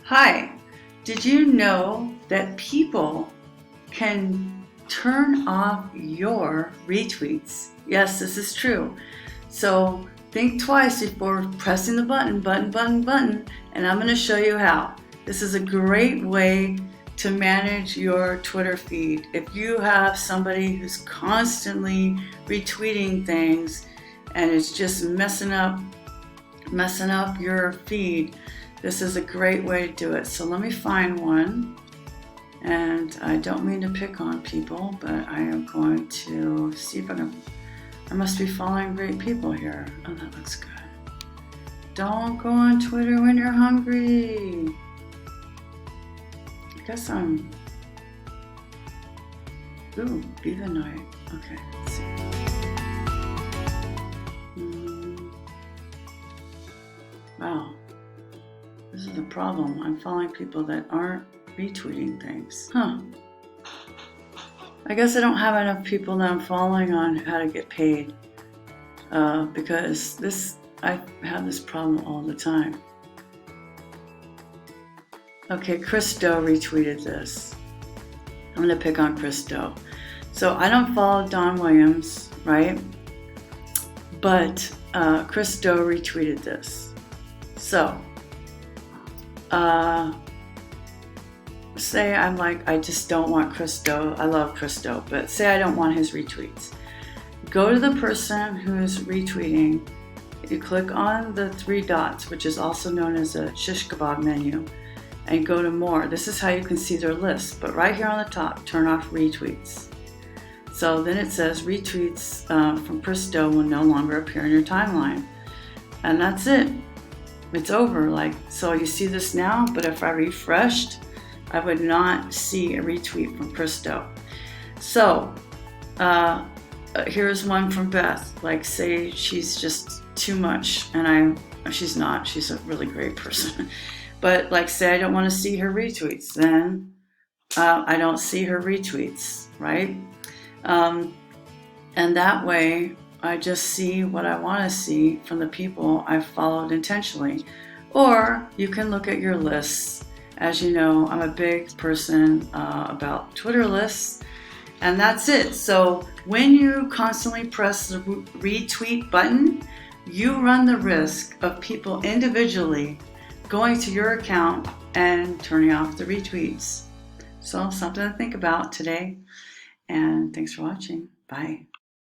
Hi, did you know that people can turn off your retweets? Yes, this is true. So think twice before pressing the button, and I'm going to show you how. This is a great way to manage your Twitter feed. If you have somebody who's constantly retweeting things and it's just messing up your feed, this is a great way to do it. So let me find one. And I don't mean to pick on people, but I am going to see if I must be following great people here. Oh, that looks good. Don't go on Twitter when you're hungry. I guess be the night. Okay, let's see. Wow. This is a problem. I'm following people that aren't retweeting things. I guess I don't have enough people that I'm following on how to get paid because I have this problem all the time. Okay, Chris Doe retweeted this. I'm going to pick on Chris Doe. So I don't follow Don Williams, right? But Chris Doe retweeted this. So say I'm like, I just don't want Chris Doe. I love Chris Doe, but say I don't want his retweets. Go to the person who is retweeting. You click on the three dots, which is also known as a shish kebab menu, and go to more. This is how you can see their list. But right here on the top, turn off retweets. So then it says retweets from Chris Doe will no longer appear in your timeline. And that's it. It's over. So you see this now, but if I refreshed, I would not see a retweet from Chris Doe. So here's one from Beth. Say she's just too much, and she's not. She's a really great person. But say I don't want to see her retweets, then I don't see her retweets, right? And that way, I just see what I want to see from the people I've followed intentionally. Or you can look at your lists. As you know, I'm a big person about Twitter lists, and that's it. So when you constantly press the retweet button, you run the risk of people individually going to your account and turning off the retweets. So something to think about today, and thanks for watching. Bye.